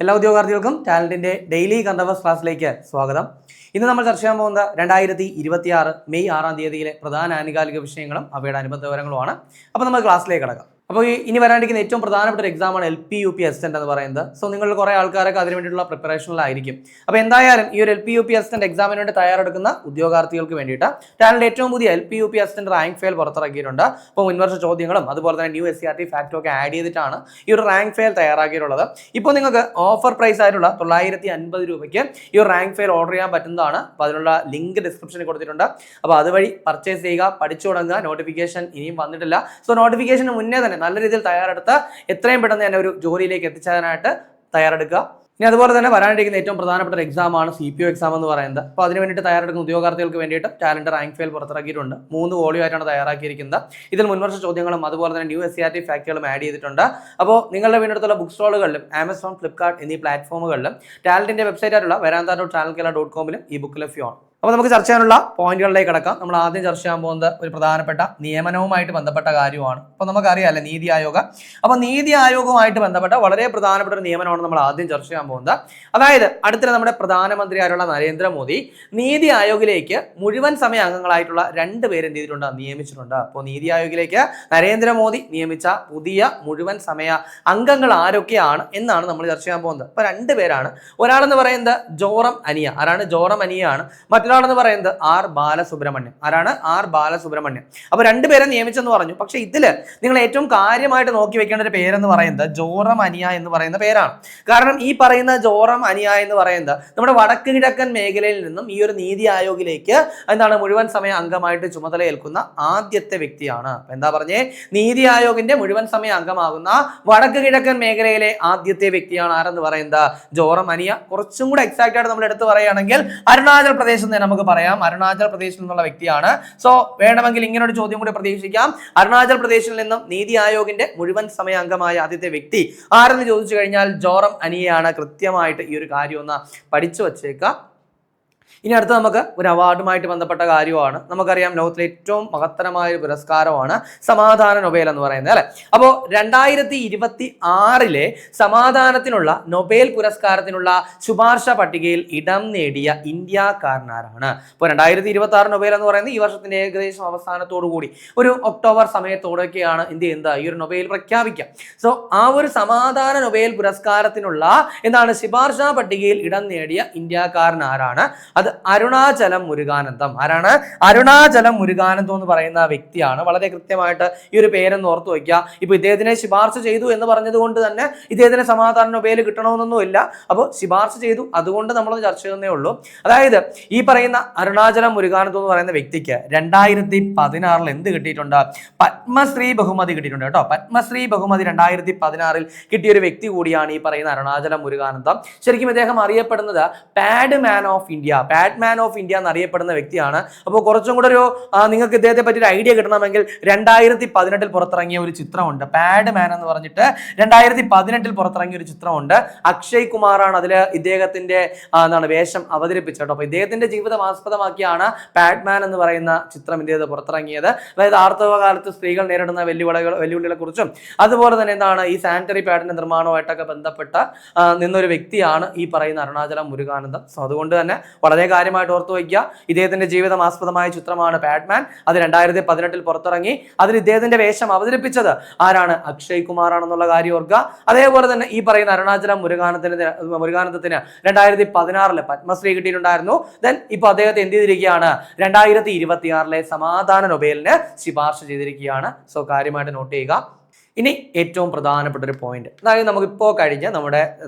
എല്ലാ ഉദ്യോഗാർത്ഥികൾക്കും ടാലന്റിന്റെ daily current affairs ക്ലാസ്സിലേക്ക് സ്വാഗതം. ഇന്ന് നമ്മൾ ചർച്ച ചെയ്യാൻ പോകുന്ന 2026 മെയ് 6 തീയതിയിലെ പ്രധാന ആനുകാലിക വിഷയങ്ങളും അവയുടെ അനുബന്ധ വിവരങ്ങളുമാണ്. അപ്പോൾ നമ്മൾ ക്ലാസ്സിലേക്ക് കടക്കാം. അപ്പോൾ ഇനി വരാണ്ടിരിക്കുന്ന ഏറ്റവും പ്രധാനപ്പെട്ട ഒരു എക്സാമാണ് LP-UP അസിസ്റ്റന്റ് എന്ന് പറയുന്നത്. സോ നിങ്ങളിൽ കുറേ ആൾക്കാരൊക്കെ അതിനു വേണ്ടിയിട്ടുള്ള പ്രിപ്പറേഷനിലായിരിക്കും. അപ്പോൾ എന്തായാലും ഈ ഒരു LP-UP അസിസ്റ്റന്റ് എക്സാമിന് വേണ്ടി തയ്യാറെടുക്കുന്ന ഉദ്യോഗാർത്ഥികൾക്ക് വേണ്ടിയിട്ട് ടാലന്റ് ഏറ്റവും പുതിയ LP-UP അസിസ്റ്റന്റ് റാങ്ക് ഫയൽ പുറത്തിറക്കിയിട്ടുണ്ട്. അപ്പോൾ മുൻവർഷ ചോദ്യങ്ങളും അതുപോലെ തന്നെ ന്യൂ SCRT ഫാക്റ്റും ഒക്കെ ആഡ് ചെയ്തിട്ടാണ് ഈ ഒരു റാങ്ക് ഫയൽ തയ്യാറാക്കിയിട്ടുള്ളത്. ഇപ്പോൾ നിങ്ങൾക്ക് ഓഫർ പ്രൈസ് ആയിട്ടുള്ള 950 രൂപയ്ക്ക് ഈ ഒരു റാങ്ക് ഫയൽ ഓർഡർ ചെയ്യാൻ പറ്റുന്നതാണ്. അപ്പോൾ അതിനുള്ള ലിങ്ക് ഡിസ്ക്രിപ്ഷനിൽ കൊടുത്തിട്ടുണ്ട്. അപ്പോൾ അതുവഴി പർച്ചേസ് ചെയ്യുക, പഠിച്ചു തുടങ്ങുക. നോട്ടിഫിക്കേഷൻ ഇനിയും വന്നിട്ടില്ല. സോ നോട്ടിഫിക്കേഷന് മുന്നേ തന്നെ നല്ല രീതിയിൽ തയ്യാറെടുത്ത് എത്രയും പെട്ടെന്ന് തന്നെ ഒരു ജോലിയിലേക്ക് എത്തിച്ചേരാനായിട്ട് തയ്യാറെടുക്കുക. ഇനി അതുപോലെ തന്നെ വരാനിരിക്കുന്ന ഏറ്റവും പ്രധാനപ്പെട്ട ഒരു എക്സാമാണ് CPO എക്സാം എന്ന് പറയുന്നത്. അപ്പോൾ അതിന് വേണ്ടിയിട്ട് തയ്യാറെടുക്കുന്ന ഉദ്യോഗാർത്ഥികൾക്ക് വേണ്ടിയിട്ട് ടാലന്റ് റാങ്ക് ഫയൽ പുറത്തിറക്കിയിട്ടുണ്ട്. 3 വോളിയം ആയിട്ടാണ് തയ്യാറാക്കിയിരിക്കുന്നത്. ഇതിൽ മുൻവർഷ ചോദ്യങ്ങളും അതുപോലെ തന്നെ ന്യൂ SCRT ഫാക്റ്റുകളും ആഡ് ചെയ്തിട്ടുണ്ട്. അപ്പോൾ നിങ്ങളുടെ വീടിനടുത്തുള്ള ബുക്ക് സ്റ്റോളുകളിലും ആമസോൺ, ഫ്ലിപ്കാർട്ട് എന്നീ പ്ലാറ്റ്ഫോമുകളിലും ടാലന്റിന്റെ വെബ്സൈറ്റ് ആയിട്ടുള്ള veranda.channelkela.com ഈ ബുക്ക് ലഭ്യമാണ്. അപ്പോൾ നമുക്ക് ചർച്ച ചെയ്യാനുള്ള പോയിന്റുകളിലേക്ക് കടക്കാം. നമ്മൾ ആദ്യം ചർച്ച ചെയ്യാൻ പോകുന്നത് ഒരു പ്രധാനപ്പെട്ട നിയമനവുമായിട്ട് ബന്ധപ്പെട്ട കാര്യമാണ്. അപ്പോൾ നമുക്കറിയാമല്ലേ നീതി ആയോഗ്. അപ്പോൾ നീതി ആയോഗവുമായിട്ട് ബന്ധപ്പെട്ട വളരെ പ്രധാനപ്പെട്ട ഒരു നിയമനമാണ് നമ്മൾ ആദ്യം ചർച്ച ചെയ്യാൻ പോകുന്നത്. അതായത് അടുത്തിടെ നമ്മുടെ പ്രധാനമന്ത്രിയായിട്ടുള്ള നരേന്ദ്രമോദി നീതി ആയോഗിലേക്ക് മുഴുവൻ സമയ അംഗങ്ങളായിട്ടുള്ള 2 പേര് എന്ത് ചെയ്തിട്ടുണ്ട്, നിയമിച്ചിട്ടുണ്ട്. അപ്പോൾ നീതി ആയോഗിലേക്ക് നരേന്ദ്രമോദി നിയമിച്ച പുതിയ മുഴുവൻ സമയ അംഗങ്ങൾ ആരൊക്കെയാണ് എന്നാണ് നമ്മൾ ചർച്ച ചെയ്യാൻ പോകുന്നത്. അപ്പോൾ 2 പേരാണ്. ഒരാളെന്ന് പറയുന്നത് ജോറം അനിയ. ആരാണ്? ജോറം അനിയാണ്. മറ്റൊരാളെന്ന് പറയുന്നത് R ബാലസുബ്രഹ്മണ്യം. ആരാണ്? R ബാലസുബ്രഹ്മണ്യം. അപ്പോൾ 2 പേരെ നിയമിച്ചെന്ന് പറഞ്ഞു. പക്ഷെ ഇതിൽ നിങ്ങൾ ഏറ്റവും കാര്യമായിട്ട് നോക്കി വെക്കേണ്ട ഒരു പേരെന്ന് പറയുന്നത് ജോറം അനിയ എന്ന് പറയുന്ന പേരാണ്. കാരണം ഈ പറയുന്ന ജോറം അനിയ എന്ന് പറയുന്നത് നമ്മുടെ വടക്ക് കിഴക്കൻ മേഖലയിൽ നിന്നും ഈ ഒരു നീതി ആയോഗിലേക്ക് എന്താണ് മുഴുവൻ സമയ അംഗമായിട്ട് ചുമതലയേൽക്കുന്ന ആദ്യത്തെ വ്യക്തിയാണ്. എന്താ പറഞ്ഞേ? നീതി ആയോഗിന്റെ മുഴുവൻ സമയ അംഗമാകുന്ന വടക്ക് കിഴക്കൻ മേഖലയിലെ ആദ്യത്തെ വ്യക്തിയാണ് ആരെന്ന് പറയുന്നത് ജോറം അനിയ. കുറച്ചും കൂടെ എക്സാക്റ്റ് ആയിട്ട് നമ്മൾ എടുത്തു പറയുകയാണെങ്കിൽ അരുണാചൽ പ്രദേശ് നമുക്ക് പറയാം. അരുണാചൽ പ്രദേശിൽ നിന്നുള്ള വ്യക്തിയാണ്. സോ വേണമെങ്കിൽ ഇങ്ങനെ ഒരു ചോദ്യം കൂടി പ്രതീക്ഷിക്കാം. അരുണാചൽ പ്രദേശിൽ നിന്നും നീതി ആയോഗിന്റെ മുഴുവൻ സമയ അംഗമായ ആദ്യത്തെ വ്യക്തി ആരെന്ന് ചോദിച്ചു കഴിഞ്ഞാൽ ജോറം അനിയയാണ്. കൃത്യമായിട്ട് ഈ ഒരു കാര്യം ഒന്ന് പഠിച്ചു വച്ചേക്കാം. ഇനി അടുത്ത നമുക്ക് ഒരു അവാർഡുമായിട്ട് ബന്ധപ്പെട്ട കാര്യമാണ്. നമുക്കറിയാം ലോകത്തിലെ ഏറ്റവും മഹത്തരമായ ഒരു പുരസ്കാരമാണ് സമാധാന നൊബേൽ എന്ന് പറയുന്നത്, അല്ലെ? അപ്പോൾ 2026 സമാധാനത്തിനുള്ള നൊബേൽ പുരസ്കാരത്തിനുള്ള ശുപാർശ പട്ടികയിൽ ഇടം നേടിയ ഇന്ത്യക്കാരനാരാണ്? ഇപ്പോൾ 2026 നൊബേൽ എന്ന് പറയുന്നത് ഈ വർഷത്തിന്റെ ഏകദേശം അവസാനത്തോടു കൂടി ഒരു ഒക്ടോബർ സമയത്തോടൊക്കെയാണ് എന്ത് ചെയ്യുന്നത്, ഈ ഒരു നൊബേൽ പ്രഖ്യാപിക്കുക. സോ ആ ഒരു സമാധാന നൊബേൽ പുരസ്കാരത്തിനുള്ള എന്താണ് ശുപാർശ പട്ടികയിൽ ഇടം നേടിയ ഇന്ത്യക്കാരനാരാണ്? അത് അരുണാചലം മുരുകാനന്ദം. ആരാണ്? അരുണാചലം മുരുകാനന്ദം എന്ന് പറയുന്ന വ്യക്തിയാണ്. വളരെ കൃത്യമായിട്ട് ഈ ഒരു പേരെന്ന് ഓർത്തു വയ്ക്കുക. ഇപ്പൊ ഇദ്ദേഹത്തിനെ ശുപാർശ ചെയ്തു എന്ന് പറഞ്ഞത് കൊണ്ട് തന്നെ ഇദ്ദേഹത്തിന് സമാധാന നൊബേൽ കിട്ടണമെന്നൊന്നുമില്ല. അപ്പോൾ ശുപാർശ ചെയ്തു, അതുകൊണ്ട് നമ്മൾ ചർച്ച ചെയ്യുന്നേ ഉള്ളൂ. അതായത് ഈ പറയുന്ന അരുണാചലം മുരുകാനന്ദം എന്ന് പറയുന്ന വ്യക്തിക്ക് 2016 എന്ത് കിട്ടിയിട്ടുണ്ട്? പത്മശ്രീ ബഹുമതി കിട്ടിയിട്ടുണ്ട് കേട്ടോ. പത്മശ്രീ ബഹുമതി 2016 കിട്ടിയ ഒരു വ്യക്തി കൂടിയാണ് ഈ പറയുന്ന അരുണാചലം മുരുകാനന്ദം. ശരിക്കും ഇദ്ദേഹം അറിയപ്പെടുന്നത് pad man of India, Batman of India എന്നറിയപ്പെടുന്ന വ്യക്തിയാണ്. അപ്പോൾ കുറച്ചും കൂടെ ഒരു നിങ്ങൾക്ക് ഇദ്ദേഹത്തെ പറ്റി ഒരു ഐഡിയ കിട്ടണമെങ്കിൽ 2018 പുറത്തിറങ്ങിയ ഒരു ചിത്രമുണ്ട്, പാഡ് മാൻ എന്ന് പറഞ്ഞിട്ട് 2018 പുറത്തിറങ്ങിയ ഒരു ചിത്രമുണ്ട്. അക്ഷയ് കുമാറാണ് അതിൽ ഇദ്ദേഹത്തിന്റെ വേഷം അവതരിപ്പിച്ചത്. അപ്പോൾ ഇദ്ദേഹത്തിന്റെ ജീവിതം ആസ്പദമാക്കിയാണ് പാഡ്മാൻ എന്ന് പറയുന്ന ചിത്രം ഇന്ത്യയിൽ പുറത്തിറങ്ങിയത്. അതായത് ആർത്തവ കാലത്ത് സ്ത്രീകൾ നേരിടുന്ന വെല്ലുവിളികളെ കുറിച്ചും അതുപോലെ തന്നെ ഈ സാനിറ്ററി പാഡിന്റെ നിർമ്മാണവുമായിട്ടൊക്കെ ബന്ധപ്പെട്ട നിന്നൊരു വ്യക്തിയാണ് ഈ പറയുന്ന അരുണാചലം മുരുകാനന്ദം. സോ അതുകൊണ്ട് തന്നെ വളരെ കാര്യമായിട്ട് ഓർത്തു വയ്ക്കുക. ഇദ്ദേഹത്തിന്റെ ജീവിതം ആസ്പദമായ ചിത്രമാണ് പാഡ്മാൻ. അത് 2018 പുറത്തിറങ്ങി. അതിൽ ഇദ്ദേഹത്തിന്റെ വേഷം അവതരിപ്പിച്ചത് ആരാണ്? അക്ഷയ് കുമാർ ആണെന്നുള്ള കാര്യം ഓർക്കുക. അതേപോലെ തന്നെ ഈ പറയുന്ന അരുണാചലം മുരുകാനന്ദത്തിന് 2016 പത്മശ്രീ കിട്ടിയിട്ടുണ്ടായിരുന്നു. ദെൻ ഇപ്പൊ അദ്ദേഹത്തെ എന്ത് ചെയ്തിരിക്കുകയാണ്? 2026 സമാധാന നൊബേലിന് ശുപാർശ ചെയ്തിരിക്കുകയാണ്. സോ കാര്യമായിട്ട് നോട്ട് ചെയ്യുക. ഇനി ഏറ്റവും പ്രധാനപ്പെട്ട ഒരു പോയിന്റ്, അതായത് നമുക്കിപ്പോൾ കഴിഞ്ഞ നമ്മുടെ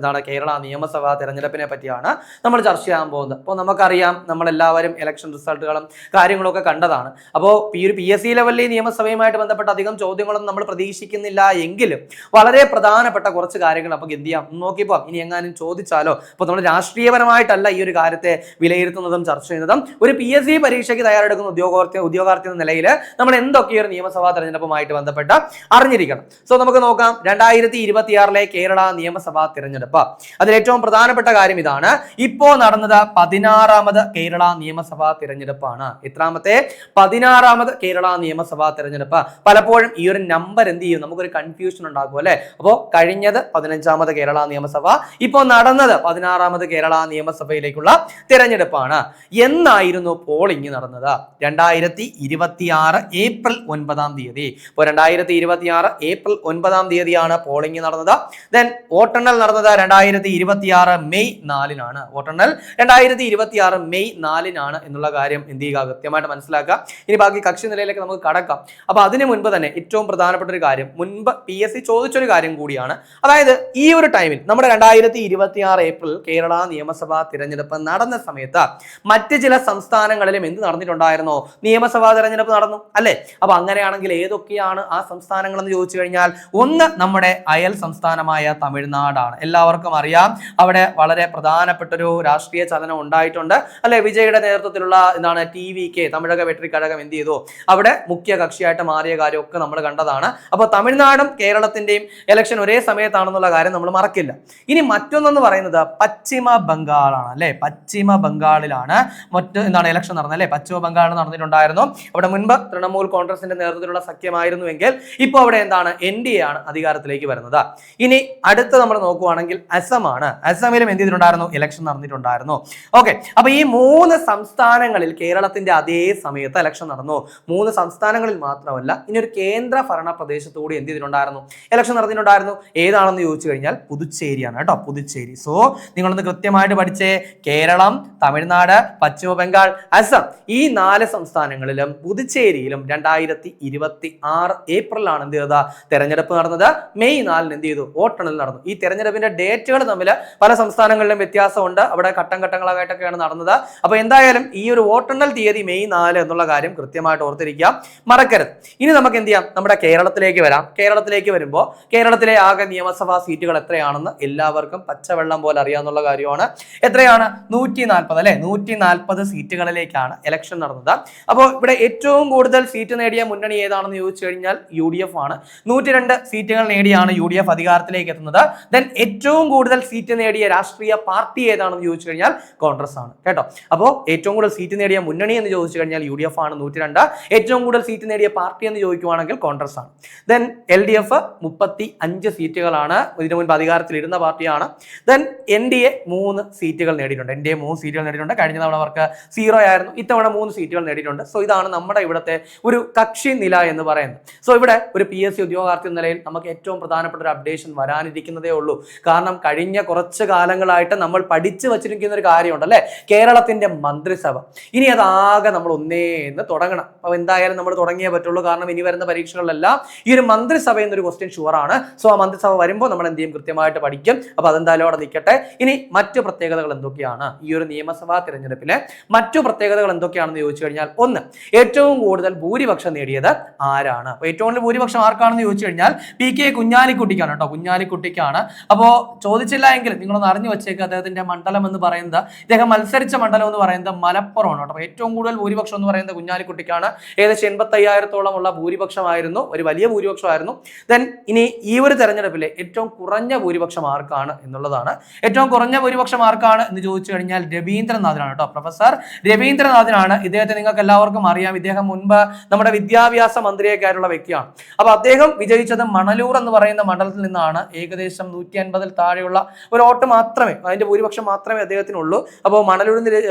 കേരള നിയമസഭാ തെരഞ്ഞെടുപ്പിനെ പറ്റിയാണ് നമ്മൾ ചർച്ച ചെയ്യാൻ പോകുന്നത്. അപ്പോൾ നമുക്കറിയാം നമ്മളെല്ലാവരും ഇലക്ഷൻ റിസൾട്ടുകളും കാര്യങ്ങളൊക്കെ കണ്ടതാണ്. അപ്പോൾ ഈ ഒരു PSC ലെവലിൽ നിയമസഭയുമായിട്ട് ബന്ധപ്പെട്ട അധികം ചോദ്യങ്ങളൊന്നും നമ്മൾ പ്രതീക്ഷിക്കുന്നില്ല എങ്കിലും വളരെ പ്രധാനപ്പെട്ട കുറച്ച് കാര്യങ്ങൾ നമുക്ക് എന്ത് ചെയ്യാം നോക്കിയപ്പോൾ ഇനി എങ്ങാനും ചോദിച്ചാലോ. അപ്പോൾ നമ്മൾ രാഷ്ട്രീയപരമായിട്ടല്ല ഈ ഒരു കാര്യത്തെ വിലയിരുത്തുന്നതും ചർച്ച ചെയ്യുന്നതും. ഒരു PSC പരീക്ഷയ്ക്ക് തയ്യാറെടുക്കുന്ന ഉദ്യോഗാർത്ഥി എന്ന നിലയിൽ നമ്മൾ എന്തൊക്കെ ഒരു നിയമസഭാ തെരഞ്ഞെടുപ്പുമായിട്ട് ബന്ധപ്പെട്ട് അറിഞ്ഞിരിക്കണം. സോ നമുക്ക് നോക്കാം 2026 കേരള നിയമസഭാ തിരഞ്ഞെടുപ്പ്. അതിൽ ഏറ്റവും പ്രധാനപ്പെട്ട കാര്യം ഇതാണ്, ഇപ്പോ നടന്നത് 16ാമത് കേരള നിയമസഭാ തിരഞ്ഞെടുപ്പാണ്. എത്രാമത്തെ? 16ാമത് കേരള നിയമസഭാ തിരഞ്ഞെടുപ്പ്. പലപ്പോഴും ഈ ഒരു നമ്പർ എന്ത് ചെയ്യും, നമുക്കൊരു കൺഫ്യൂഷൻ ഉണ്ടാക്കും അല്ലെ. അപ്പോ കഴിഞ്ഞത് 15ാമത് കേരള നിയമസഭ, ഇപ്പോൾ നടന്നത് 16ാമത് കേരള നിയമസഭയിലേക്കുള്ള തിരഞ്ഞെടുപ്പാണ്. എന്നായിരുന്നു പോളിംഗ് നടന്നത്? 2026 ഏപ്രിൽ 9-ാം തീയതി. ഇപ്പോൾ 2026 ഏപ്രിൽ 9-ാം തീയതിയാണ് പോളിംഗ് നടന്നത്. ദെൻ വോട്ടെണ്ണൽ നടന്നത് 2026 മെയ് 4-നാണ്. വോട്ടെണ്ണൽ 2026 മെയ് 4-നാണ് എന്നുള്ള കാര്യം എന്ത് ചെയ്യുക, കൃത്യമായിട്ട് മനസ്സിലാക്കുക. ഇനി ബാക്കി കക്ഷി നിലയിലേക്ക് നമുക്ക് കടക്കാം. അപ്പൊ അതിനു മുൻപ് തന്നെ ഏറ്റവും പ്രധാനപ്പെട്ട ഒരു കാര്യം, മുൻപ് PSC ചോദിച്ചൊരു കാര്യം കൂടിയാണ്. അതായത് ഈ ഒരു ടൈമിൽ നമ്മുടെ 2026 ഏപ്രിൽ കേരള നിയമസഭാ തിരഞ്ഞെടുപ്പ് നടന്ന സമയത്ത് മറ്റ് ചില സംസ്ഥാനങ്ങളിലും എന്ത് നടന്നിട്ടുണ്ടായിരുന്നോ? നിയമസഭാ തിരഞ്ഞെടുപ്പ് നടന്നു അല്ലെ. അപ്പൊ അങ്ങനെയാണെങ്കിൽ ഏതൊക്കെയാണ് ആ സംസ്ഥാനങ്ങൾ എന്ന് ചോദിച്ചു കഴിഞ്ഞാൽ, ഒന്ന് നമ്മുടെ അയൽ സംസ്ഥാനമായ തമിഴ്നാടാണ്. എല്ലാവർക്കും അറിയാം, അവിടെ വളരെ പ്രധാനപ്പെട്ട ഒരു രാഷ്ട്രീയ ചലനം ഉണ്ടായിട്ടുണ്ട് അല്ലെ. വിജയുടെ നേതൃത്വത്തിലുള്ള എന്താണ് TVK, തമിഴക വെട്രി കഴകം എന്ത് ചെയ്തു, അവിടെ മുഖ്യ കക്ഷിയായിട്ട് മാറിയ കാര്യമൊക്കെ നമ്മൾ കണ്ടതാണ്. അപ്പൊ തമിഴ്നാടും കേരളത്തിന്റെയും ഇലക്ഷൻ ഒരേ സമയത്താണെന്നുള്ള കാര്യം നമ്മൾ മറക്കില്ല. ഇനി മറ്റൊന്നെന്ന് പറയുന്നത് പശ്ചിമ ബംഗാളാണ് അല്ലെ. പശ്ചിമ ബംഗാളിലാണ് എന്താണ് ഇലക്ഷൻ നടന്നത് അല്ലെ. പശ്ചിമ ബംഗാളിൽ നടന്നിട്ടുണ്ടായിരുന്നു. അവിടെ മുൻപ് തൃണമൂൽ കോൺഗ്രസിന്റെ നേതൃത്വത്തിലുള്ള സഖ്യമായിരുന്നുവെങ്കിൽ ഇപ്പോൾ അവിടെ എന്താണ് NDA ആണ് അധികാരത്തിലേക്ക് വരുന്നത്. ഇനി അടുത്ത് നമ്മൾ നോക്കുവാണെങ്കിൽ അസമാണ്. അസമിലും എന്ത് ചെയ്തിട്ടുണ്ടായിരുന്നു, ഇലക്ഷൻ നടന്നിട്ടുണ്ടായിരുന്നു. ഓക്കെ, അപ്പൊ ഈ 3 സംസ്ഥാനങ്ങളിൽ കേരളത്തിന്റെ അതേ സമയത്ത് ഇലക്ഷൻ നടന്നു. 3 സംസ്ഥാനങ്ങളിൽ മാത്രമല്ല, ഇനി ഒരു കേന്ദ്ര ഭരണ പ്രദേശത്തുകൂടി എന്ത് ചെയ്തിട്ടുണ്ടായിരുന്നു, ഇലക്ഷൻ നടന്നിട്ടുണ്ടായിരുന്നു. ഏതാണെന്ന് ചോദിച്ചു കഴിഞ്ഞാൽ പുതുച്ചേരിയാണ് കേട്ടോ, പുതുച്ചേരി. സോ നിങ്ങളൊന്ന് കൃത്യമായിട്ട് പഠിച്ചേ, കേരളം, തമിഴ്നാട്, പശ്ചിമ ബംഗാൾ, അസം, ഈ 4 സംസ്ഥാനങ്ങളിലും പുതുച്ചേരിയിലും 2026 ഏപ്രിലാണ് എന്ത് ചെയ്തത്, തെരഞ്ഞെടുപ്പ് നടന്നത്. മെയ് 4-ന് എന്ത് ചെയ്തു, വോട്ടെണ്ണൽ നടന്നു. ഈ തെരഞ്ഞെടുപ്പിന്റെ ഡേറ്റുകൾ തമ്മിൽ പല സംസ്ഥാനങ്ങളിലും വ്യത്യാസമുണ്ട്. അവിടെ ഘട്ടങ്ങളായിട്ടൊക്കെയാണ് നടന്നത്. അപ്പൊ എന്തായാലും ഈ ഒരു വോട്ടെണ്ണൽ തീയതി മെയ് 4 എന്നുള്ള കാര്യം കൃത്യമായിട്ട് ഓർത്തിരിക്കുക, മറക്കരുത്. ഇനി നമുക്ക് എന്ത് ചെയ്യാം, നമ്മുടെ കേരളത്തിലേക്ക് വരാം. കേരളത്തിലേക്ക് വരുമ്പോൾ കേരളത്തിലെ ആകെ നിയമസഭാ സീറ്റുകൾ എത്രയാണെന്ന് എല്ലാവർക്കും പച്ചവെള്ളം പോലെ അറിയാവുന്ന കാര്യമാണ്. എത്രയാണ്? 140 അല്ലെ. 140 സീറ്റുകളിലേക്കാണ് ഇലക്ഷൻ നടന്നത്. അപ്പോൾ ഇവിടെ ഏറ്റവും കൂടുതൽ സീറ്റ് നേടിയ മുന്നണി ഏതാണെന്ന് ചോദിച്ചു കഴിഞ്ഞാൽ UDF ആണ്. 102 സീറ്റുകൾ നേടിയാണ് UDF അധികാരത്തിലേക്ക് എത്തുന്നത്. ദെൻ ഏറ്റവും കൂടുതൽ സീറ്റ് നേടിയ രാഷ്ട്രീയ പാർട്ടി ഏതാണെന്ന് ചോദിച്ചു കഴിഞ്ഞാൽ കോൺഗ്രസ് ആണ് കേട്ടോ. അപ്പോൾ ഏറ്റവും കൂടുതൽ സീറ്റ് നേടിയ മുന്നണി എന്ന് ചോദിച്ചു കഴിഞ്ഞാൽ UDF ആണ് 102. ഏറ്റവും കൂടുതൽ സീറ്റ് നേടിയ പാർട്ടി എന്ന് ചോദിക്കുവാണെങ്കിൽ കോൺഗ്രസ് ആണ്. ദെൻ LDF 35 സീറ്റുകളാണ്, ഇതിനു മുൻപ് അധികാരത്തിൽ ഇരുന്ന പാർട്ടിയാണ്. ദെൻ NDA 3 സീറ്റുകൾ നേടിയിട്ടുണ്ട്. NDA 3 സീറ്റുകൾ നേടിയിട്ടുണ്ട്. കഴിഞ്ഞ തവണ അവർക്ക് 0 ആയിരുന്നു, ഇത്തവണ 3 സീറ്റുകൾ നേടിയിട്ടുണ്ട്. സോ ഇതാണ് നമ്മുടെ ഇവിടുത്തെ ഒരു കക്ഷി നില എന്ന് പറയുന്നത്. സോ ഇവിടെ ഒരു PSC ഉദ്യോഗാർത്ഥി എന്ന നിലയിൽ നമുക്ക് ഏറ്റവും പ്രധാനപ്പെട്ട ഒരു അപ്ഡേഷൻ വരാനിരിക്കുന്നതേ ഉള്ളൂ. കാരണം കഴിഞ്ഞ കുറച്ച് കാലങ്ങളായിട്ട് നമ്മൾ പഠിച്ചു വച്ചിരിക്കുന്ന ഒരു കാര്യമുണ്ട് അല്ലെ, കേരളത്തിന്റെ മന്ത്രിസഭ. ഇനി അതാകെ നമ്മൾ ഒന്നേന്ന് തുടങ്ങണം. അപ്പൊ എന്തായാലും നമ്മൾ തുടങ്ങിയേ പറ്റുള്ളൂ. കാരണം ഇനി വരുന്ന പരീക്ഷകളിലെല്ലാം ഈ ഒരു മന്ത്രിസഭ എന്നൊരു ക്വസ്റ്റ്യൻ ഷുവറാണ്. സോ ആ മന്ത്രിസഭ വരുമ്പോൾ നമ്മൾ എന്ത് ചെയ്യും, കൃത്യമായിട്ട് പഠിക്കും. അപ്പൊ അതെന്തായാലും അവിടെ നിൽക്കട്ടെ. ഇനി മറ്റു പ്രത്യേകതകൾ എന്തൊക്കെയാണ്, ഈ ഒരു നിയമസഭാ തിരഞ്ഞെടുപ്പിലെ മറ്റു പ്രത്യേകതകൾ എന്തൊക്കെയാണെന്ന് ചോദിച്ചു കഴിഞ്ഞാൽ, ഒന്ന്, ഏറ്റവും കൂടുതൽ ഭൂരിപക്ഷം നേടിയത് ആരാണ്? അപ്പൊ ഏറ്റവും കൂടുതൽ ഭൂരിപക്ഷം ആർക്കാണെന്ന് ചോദിച്ചു കഴിഞ്ഞാൽ PK കുഞ്ഞാലിക്കുട്ടിക്കാണ് കേട്ടോ, കുഞ്ഞാലിക്കുട്ടിക്കാണ്. അപ്പോ ചോദിച്ചില്ല എങ്കിലും നിങ്ങളൊന്ന് അറിഞ്ഞു വെച്ചേക്ക്, അദ്ദേഹത്തിന്റെ മണ്ഡലം എന്ന് പറയുന്നത്, ഇദ്ദേഹം മത്സരിച്ച മണ്ഡലം എന്ന് പറയുന്നത് മലപ്പുറമാണ് കേട്ടോ. ഏറ്റവും കൂടുതൽ ഭൂരിപക്ഷം എന്ന് പറയുന്നത് കുഞ്ഞാലിക്കുട്ടിക്കാണ്. ഏകദേശം 85,000-ഓളം ഉള്ള ഭൂരിപക്ഷമായിരുന്നു, ഒരു വലിയ ഭൂരിപക്ഷമായിരുന്നു. ദെൻ ഇനി ഈ ഒരു തെരഞ്ഞെടുപ്പിലെ ഏറ്റവും കുറഞ്ഞ ഭൂരിപക്ഷം ആർക്കാണ് എന്നുള്ളതാണ്. ഏറ്റവും കുറഞ്ഞ ഭൂരിപക്ഷം ആർക്കാണ് എന്ന് ചോദിച്ചു കഴിഞ്ഞാൽ രവീന്ദ്രനാഥിനാണ് കേട്ടോ, പ്രൊഫസർ രവീന്ദ്രനാഥിനാണ്. ഇദ്ദേഹത്തെ നിങ്ങൾക്ക് എല്ലാവർക്കും അറിയാം, ഇദ്ദേഹം മുൻപ് നമ്മുടെ വിദ്യാഭ്യാസ മന്ത്രിയൊക്കെ ആയിട്ടുള്ള വ്യക്തിയാണ്. അപ്പൊ അദ്ദേഹം വിജയിച്ചത് മണലൂർ എന്ന് പറയുന്ന മണ്ഡലത്തിൽ നിന്നാണ്. ഏകദേശം 150-ൽ താഴെയുള്ള ഒരു വോട്ട് മാത്രമേ, അതിന്റെ ഭൂരിപക്ഷം മാത്രമേ അദ്ദേഹത്തിനുള്ളൂ. അപ്പോൾ മണലൂരിൽ നിന്ന്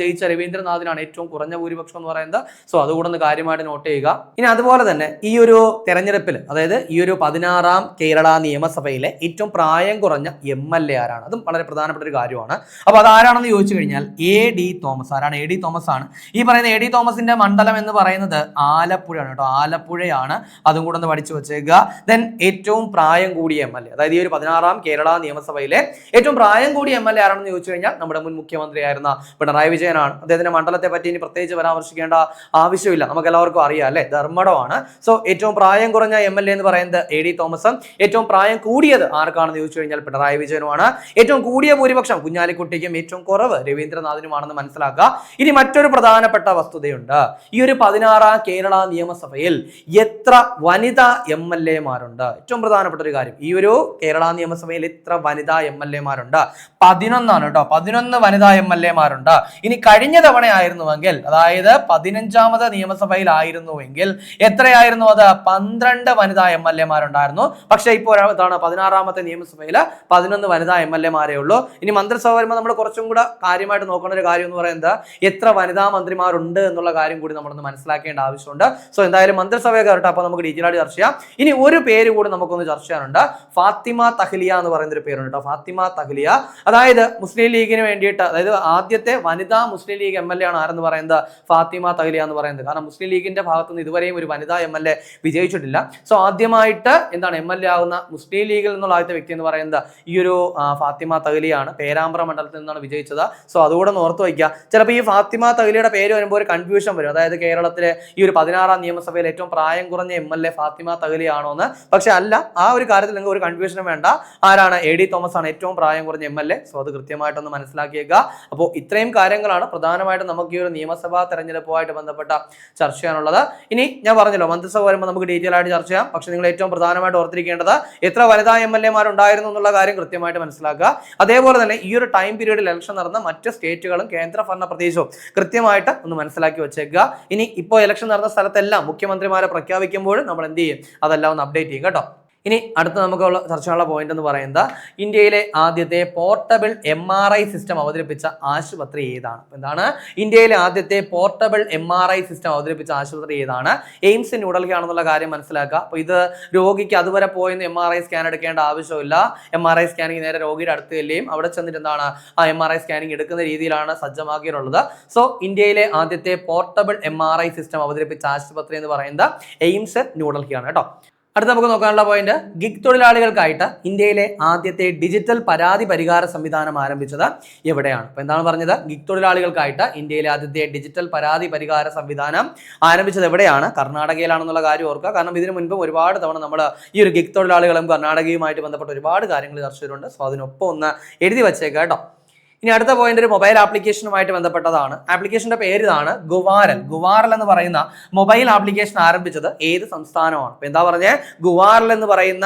ജയിച്ച രവീന്ദ്രനാഥിനാണ് ഏറ്റവും കുറഞ്ഞ ഭൂരിപക്ഷം എന്ന് പറയുന്നത്. സോ അതുകൂടെ ഒന്ന് കാര്യമായിട്ട് നോട്ട് ചെയ്യുക. ഇനി അതുപോലെ തന്നെ ഈ ഒരു തെരഞ്ഞെടുപ്പിൽ, അതായത് ഈ ഒരു 16ാം കേരള നിയമസഭയിലെ ഏറ്റവും പ്രായം കുറഞ്ഞ MLA ആരാണ്? അതും വളരെ പ്രധാനപ്പെട്ട ഒരു കാര്യമാണ്. അപ്പൊ അതാരാണെന്ന് ചോദിച്ചു കഴിഞ്ഞാൽ AD തോമസ്. ആരാണ്? AD തോമസ് ആണ്. ഈ പറയുന്ന AD തോമസിന്റെ മണ്ഡലം എന്ന് പറയുന്നത് ആലപ്പുഴയാണ് കേട്ടോ, ആലപ്പുഴയാണ്. അതും കൂടെ ഒന്ന് പഠിച്ചു വെച്ചേക്കുക. ദെൻ ഏറ്റവും പ്രായം കൂടിയ MLA, അതായത് ഈ ഒരു 16ാം കേരള നിയമസഭയിലെ ഏറ്റവും പ്രായം കൂടിയ MLA ആരാണെന്ന് ചോദിച്ചു കഴിഞ്ഞാൽ നമ്മുടെ മുൻ മുഖ്യമന്ത്രിയായിരുന്ന പിണറായി വിജയനാണ്. അദ്ദേഹത്തിന്റെ മണ്ഡലത്തെ പറ്റി ഇനി പ്രത്യേകിച്ച് പരാമർശിക്കേണ്ട ആവശ്യമില്ല, നമുക്ക് എല്ലാവർക്കും അറിയാം അല്ലെ, ധർമ്മടമാണ്. സോ ഏറ്റവും പ്രായം കുറഞ്ഞ MLA എന്ന് പറയുന്നത് AD തോമസും, ഏറ്റവും പ്രായം കൂടിയത് ആർക്കാണെന്ന് ചോദിച്ചു കഴിഞ്ഞാൽ പിണറായി വിജയനുമാണ്. ഏറ്റവും കൂടിയ ഭൂരിപക്ഷം കുഞ്ഞാലിക്കുട്ടിക്കും, ഏറ്റവും കുറവ് രവീന്ദ്രനാഥിനുമാണെന്ന് മനസ്സിലാക്കുക. ഇനി മറ്റൊരു പ്രധാനപ്പെട്ട വസ്തുതയുണ്ട്. ഈ ഒരു 16ാം കേരള നിയമസഭയിൽ എത്ര വനിതാ MLA-മാരുണ്ട്? ഏറ്റവും പ്രധാനപ്പെട്ട ഒരു കാര്യം, ഈ ഒരു കേരള നിയമസഭയിൽ എത്ര വനിതാ MLA-മാരുണ്ട്? 11 ആണ് കേട്ടോ. 11 വനിതാ MLA-മാരുണ്ട്. ഇനി കഴിഞ്ഞ തവണ ആയിരുന്നുവെങ്കിൽ, അതായത് 15ാമത് നിയമസഭയിലായിരുന്നുവെങ്കിൽ എത്രയായിരുന്നു അത്? 12 വനിതാ MLA-മാരുണ്ടായിരുന്നു. പക്ഷെ ഇപ്പോൾ 16ാമത്തെ നിയമസഭയിൽ 11 വനിതാ MLA-മാരേ ഉള്ളൂ. ഇനി മന്ത്രിസഭ വരുമ്പോൾ നമ്മൾ കുറച്ചും കൂടെ കാര്യമായിട്ട് നോക്കേണ്ട ഒരു കാര്യം എന്ന് പറയുന്നത് എത്ര വനിതാ മന്ത്രിമാരുണ്ട് എന്നുള്ള കാര്യം കൂടി നമ്മളൊന്ന് മനസ്സിലാക്കേണ്ട ആവശ്യമുണ്ട്. സോ എന്തായാലും മന്ത്രിസഭയെ കയറട്ടെ, അപ്പോൾ നമുക്ക് ഡീറ്റെയിൽ ആയിട്ട് ചർച്ച ചെയ്യാം. ഇനി ഒരു പേര് കൂടി നമുക്കൊന്ന് ചർച്ച ചെയ്യാനുണ്ട്. ഫാത്തിമ തഹ്ലിയ എന്ന് പറയുന്ന ഒരു പേരുണ്ട് കേട്ടോ. ഫാത്തിമ തഹ്ലിയ, അതായത് മുസ്ലിം ലീഗിന് വേണ്ടിയിട്ട്, അതായത് ആദ്യത്തെ വനിതാ മുസ്ലിം ലീഗ് MLA ആണ് ആരെന്ന് പറയുന്നത്? ഫാത്തിമ തഹ്ലിയ എന്ന് പറയുന്നത്. കാരണം മുസ്ലിം ലീഗിന്റെ ഭാഗത്തുനിന്ന് ഇതുവരെയും ഒരു വനിതാ MLA വിജയിച്ചിട്ടില്ല. സോ ആദ്യമായിട്ട് MLA ആകുന്ന മുസ്ലിം ലീഗിൽ നിന്നുള്ള ആദ്യത്തെ വ്യക്തി എന്ന് പറയുന്നത് ഈ ഒരു ഫാത്തിമ തഹ്ലിയാണ്. പേരാമ്പ്ര മണ്ഡലത്തിൽ നിന്നാണ് വിജയിച്ചത്. സോ അതുകൂടെ ഒന്ന് ഓർത്ത് വയ്ക്കുക. ചിലപ്പോൾ ഈ ഫാത്തിമ തഹ്ലിയുടെ പേര് വരുമ്പോൾ ഒരു കൺഫ്യൂഷൻ വരും. അതായത് കേരളത്തിലെ ഈ ഒരു 16ാം നിയമസഭയിൽ ഏറ്റവും പ്രായം കുറഞ്ഞ MLA ഫാത്തിമ തഹ്ലി ആണോ എന്ന്. പക്ഷെ അല്ല, ആ ഒരു കാര്യത്തിൽ നിങ്ങൾക്ക് ഒരു കൺഫ്യൂഷനും വേണ്ട. ആരാണ്? AD തോമസ് ആണ് ഏറ്റവും പ്രായം കുറഞ്ഞ MLA. സോ അത് കൃത്യമായിട്ടൊന്ന് മനസ്സിലാക്കിയേക്കുക. അപ്പോൾ ഇത്രയും കാര്യങ്ങളാണ് പ്രധാനമായിട്ടും നമുക്ക് ഈ ഒരു നിയമസഭാ തെരഞ്ഞെടുപ്പുമായിട്ട് ബന്ധപ്പെട്ട ചർച്ച ചെയ്യാനുള്ളത്. ഇനി ഞാൻ പറഞ്ഞല്ലോ, മന്ത്രിസഭ വരുമ്പോൾ നമുക്ക് ഡീറ്റെയിൽ ആയിട്ട് ചർച്ച ചെയ്യാം. പക്ഷെ നിങ്ങൾ ഏറ്റവും പ്രധാനമായിട്ട് ഓർത്തിരിക്കേണ്ടത് എത്ര വനിതാ MLA-മാരുണ്ടായിരുന്നു എന്നുള്ള കാര്യം കൃത്യമായിട്ട് മനസ്സിലാക്കുക. അതേപോലെ തന്നെ ഈ ഒരു ടൈം പീരീഡിൽ ഇലക്ഷൻ നടന്ന മറ്റ് സ്റ്റേറ്റുകളും കേന്ദ്രഭരണ പ്രദേശവും കൃത്യമായിട്ട് ഒന്ന് മനസ്സിലാക്കി വെച്ചേക്കുക. ഇനി ഇപ്പോൾ ഇലക്ഷൻ നടന്ന സ്ഥലത്തെല്ലാം മുഖ്യമന്ത്രിമാരെ പ്രഖ്യാപിക്കുമ്പോഴും നമ്മൾ എന്ത് ചെയ്യും? അതെല്ലാം ഒന്ന് അപ്ഡേറ്റ് ചെയ്യും കേട്ടോ. ഇനി അടുത്ത നമുക്കുള്ള ചർച്ചയുള്ള പോയിന്റ് എന്ന് പറയുന്നത് ഇന്ത്യയിലെ ആദ്യത്തെ പോർട്ടബിൾ MRI സിസ്റ്റം അവതരിപ്പിച്ച ആശുപത്രി ഏതാണ്? എന്താണ്? ഇന്ത്യയിലെ ആദ്യത്തെ പോർട്ടബിൾ MRI സിസ്റ്റം അവതരിപ്പിച്ച ആശുപത്രി ഏതാണ്? എയിംസ് ന്യൂഡൽഹി ആണെന്നുള്ള കാര്യം മനസ്സിലാക്കുക. അപ്പോൾ ഇത് രോഗിക്ക് അതുവരെ പോയെന്ന് MRI സ്കാൻ എടുക്കേണ്ട ആവശ്യമില്ല. MRI സ്കാനിങ് നേരെ രോഗിയുടെ അടുത്ത് ചെല്ലുകയും അവിടെ ചെന്നിട്ട് എന്താണ് ആ MRI സ്കാനിങ് എടുക്കുന്ന രീതിയിലാണ് സജ്ജമാക്കിയിട്ടുള്ളത്. സോ ഇന്ത്യയിലെ ആദ്യത്തെ പോർട്ടബിൾ MRI സിസ്റ്റം അവതരിപ്പിച്ച ആശുപത്രി എന്ന് പറയുന്നത് എയിംസ് ന്യൂഡൽഹിയാണ് കേട്ടോ. അടുത്ത നമുക്ക് നോക്കാനുള്ള പോയിന്റ്, ഗിഗ് തൊഴിലാളികൾക്കായിട്ട് ഇന്ത്യയിലെ ആദ്യത്തെ ഡിജിറ്റൽ പരാതി പരിഹാര സംവിധാനം ആരംഭിച്ചത് എവിടെയാണ്? അപ്പൊ എന്താണ് പറഞ്ഞത്? ഗിഗ് തൊഴിലാളികൾക്കായിട്ട് ഇന്ത്യയിലെ ആദ്യത്തെ ഡിജിറ്റൽ പരാതി പരിഹാര സംവിധാനം ആരംഭിച്ചത് എവിടെയാണ്? കർണാടകയിലാണെന്നുള്ള കാര്യം ഓർക്കുക. കാരണം ഇതിനു മുൻപും ഒരുപാട് തവണ നമ്മൾ ഈ ഒരു ഗിഗ് തൊഴിലാളികളും കർണാടകയുമായിട്ട് ബന്ധപ്പെട്ട ഒരുപാട് കാര്യങ്ങൾ ചർച്ച ചെയ്തിട്ടുണ്ട്. സോ അതിനൊപ്പം ഒന്ന് എഴുതി വെച്ചേക്കാം കേട്ടോ. ഇനി അടുത്ത പോയിന്റ് ഒരു മൊബൈൽ ആപ്ലിക്കേഷനുമായിട്ട് ബന്ധപ്പെട്ടതാണ്. ആപ്ലിക്കേഷന്റെ പേര് ഇതാണ്, ഗുവാരൽ. ഗുവാരൽ എന്ന് പറയുന്ന മൊബൈൽ ആപ്ലിക്കേഷൻ ആരംഭിച്ചത് ഏത് സംസ്ഥാനമാണ്? അപ്പൊ എന്താ പറഞ്ഞേ? ഗുവാരൽ എന്ന് പറയുന്ന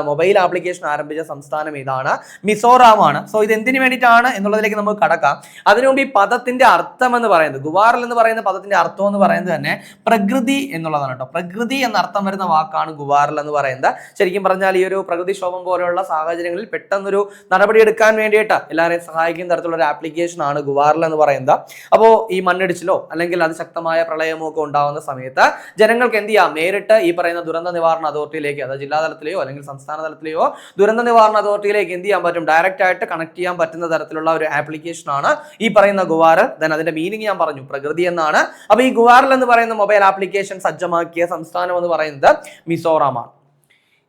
മൊബൈൽ ആപ്ലിക്കേഷൻ ആരംഭിച്ച സംസ്ഥാനം ഏതാണ്? മിസോറാം ആണ്. സോ ഇത് എന്തിനു വേണ്ടിയിട്ടാണ് എന്നുള്ളതിലേക്ക് നമുക്ക് കടക്കാം. അതിനു മുമ്പ് ഈ പദത്തിന്റെ അർത്ഥം എന്ന് പറയുന്നത്, ഗുവാരൽ എന്ന് പറയുന്ന പദത്തിന്റെ അർത്ഥം എന്ന് പറയുന്നത് തന്നെ പ്രകൃതി എന്നുള്ളതാണ് കേട്ടോ. പ്രകൃതി എന്ന അർത്ഥം വരുന്ന വാക്കാണ് ഗുവാരൽ എന്ന് പറയുന്നത്. ശരിക്കും പറഞ്ഞാൽ ഈ ഒരു പ്രകൃതിക്ഷോഭം പോലെയുള്ള സാഹചര്യങ്ങളിൽ പെട്ടെന്നൊരു നടപടി എടുക്കാൻ വേണ്ടിയിട്ട് എല്ലാവരെയും സഹായിക്കുന്ന തരത്തിലുള്ള ഒരു ആപ്ലിക്കേഷൻ ആണ് ഗുവാരൽ എന്ന് പറയുന്നത്. അപ്പോൾ ഈ മണ്ണിടിച്ചിലോ അല്ലെങ്കിൽ അതിശക്തമായ പ്രളയമോ ഒക്കെ ഉണ്ടാകുന്ന സമയത്ത് ജനങ്ങൾക്ക് എന്ത് ചെയ്യാം? നേരിട്ട് ഈ പറയുന്ന ദുരന്ത നിവാരണ അതോറിറ്റിയിലേക്ക്, അതായത് ജില്ലാ തലത്തിലെയോ അല്ലെങ്കിൽ സംസ്ഥാന തലത്തിലെയോ ദുരന്ത നിവാരണ അതോറിറ്റിയിലേക്ക് എന്ത് ചെയ്യാൻ പറ്റും? ഡയറക്റ്റ് ആയിട്ട് കണക്ട് ചെയ്യാൻ പറ്റുന്ന തരത്തിലുള്ള ഒരു ആപ്ലിക്കേഷൻ ആണ് ഈ പറയുന്ന ഗുവാരൽ. ദെൻ അതിന്റെ മീനിങ് ഞാൻ പറഞ്ഞു, പ്രകൃതി എന്നാണ്. അപ്പൊ ഈ ഗുവാരൽ എന്ന് പറയുന്ന മൊബൈൽ ആപ്ലിക്കേഷൻ സജ്ജമാക്കിയ സംസ്ഥാനം എന്ന് പറയുന്നത് മിസോറാം ആണ്.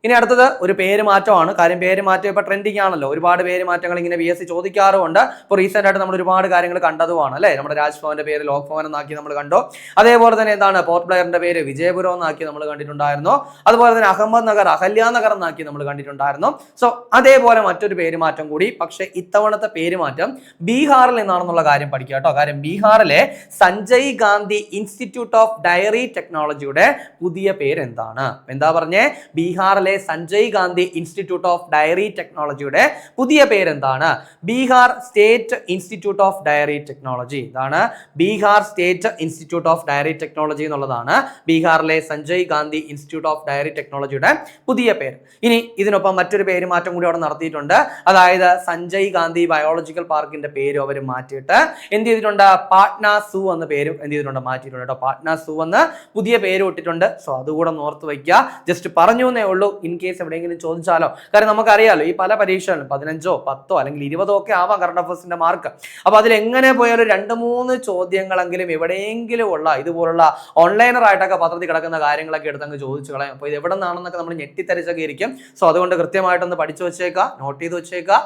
ഇനി അടുത്തത് ഒരു പേര് മാറ്റമാണ്. കാര്യം പേര് മാറ്റം ഇപ്പൊ ട്രെൻഡിങ് ആണല്ലോ. ഒരുപാട് പേര് മാറ്റങ്ങൾ ഇങ്ങനെ BSc ചോദിക്കാറുമുണ്ട്. ഇപ്പോൾ റീസെന്റ് ആയിട്ട് നമ്മൾ ഒരുപാട് കാര്യങ്ങൾ കണ്ടതുമാണ് അല്ലെ. നമ്മുടെ രാജ്ഭവന്റെ പേര് ലോക് ഭവൻ എന്നാക്കി നമ്മൾ കണ്ടു. അതേപോലെ തന്നെ പോർട്ട് ബ്ലെയറിന്റെ പേര് വിജയപുരം എന്നാക്കി നമ്മൾ കണ്ടിട്ടുണ്ടായിരുന്നു. അതുപോലെ തന്നെ അഹമ്മദ് നഗർ അഹല്യാനഗർ എന്നാക്കി നമ്മൾ കണ്ടിട്ടുണ്ടായിരുന്നു. സോ അതേപോലെ മറ്റൊരു പേര് മാറ്റം കൂടി. പക്ഷെ ഇത്തവണത്തെ പേര് മാറ്റം ബീഹാറിൽ നിന്നാണെന്നുള്ള കാര്യം പഠിക്കുക കേട്ടോ. കാര്യം ബീഹാറിലെ Sanjay Gandhi institute of dairy ടെക്നോളജിയുടെ പുതിയ പേര് എന്താണ്? എന്താ പറഞ്ഞേ? ബീഹാറിലെ Sanjay Gandhi institute of dairy ടെക്നോളജിയുടെ പുതിയ പേരെന്താണ്? Bihar state institute of dairy technology. ഇതാണ് Bihar state institute of dairy technology എന്നുള്ളതാണ് ബീഹാറിലെ Sanjay Gandhi institute of dairy ടെക്നോളജിയുടെ പുതിയ പേര്. ഇനി ഇതിനൊപ്പം മറ്റൊരു പേര് മാറ്റം കൂടി അവിടെ നടത്തിയിട്ടുണ്ട്. അതായത് സഞ്ജയ് ഗാന്ധി ബയോളജിക്കൽ പാർക്കിന്റെ പേര് അവർ മാറ്റിയിട്ട് എന്ത് ചെയ്തിട്ടുണ്ട്? പാട്ന സൂ എന്ന പേരും എന്ത് ചെയ്തിട്ടുണ്ട്? മാറ്റിയിട്ടുണ്ട് കേട്ടോ. പാട്ന സൂ എന്ന് പുതിയ പേര് ഇട്ടിട്ടുണ്ട്. സോ അതുകൂടെ ഓർത്ത് വയ്ക്കുക. ജസ്റ്റ് പറഞ്ഞു എന്നേ ഉള്ളൂ. ഇൻ കേസ് എവിടെയെങ്കിലും ചോദിച്ചാലോ. കാരണം നമുക്കറിയാലോ ഈ പല പരീക്ഷകളിലും 15ഓ 10ഓ അല്ലെങ്കിൽ 20ഓ ഒക്കെ ആവാം കറണ്ട് അഫയേഴ്സിന്റെ മാർക്ക്. അപ്പൊ അതിൽ എങ്ങനെ പോയാലും 2-3 ചോദ്യങ്ങളെങ്കിലും എവിടെയെങ്കിലും ഉള്ള ഇതുപോലുള്ള ഓൺലൈനറായിട്ടൊക്കെ പത്രത്തിൽ കിടക്കുന്ന കാര്യങ്ങളൊക്കെ എടുത്തങ്ങ് ചോദിച്ചു കളയും. അപ്പൊ ഇത് എവിടെ നിന്നാണെന്നൊക്കെ നമ്മൾ ഞെട്ടിത്തരിച്ചൊക്കെ ഇരിക്കും. സോ അതുകൊണ്ട് കൃത്യമായിട്ടൊന്ന് പഠിച്ചു വെച്ചേക്കുക, നോട്ട് ചെയ്ത് വെച്ചേക്കുക.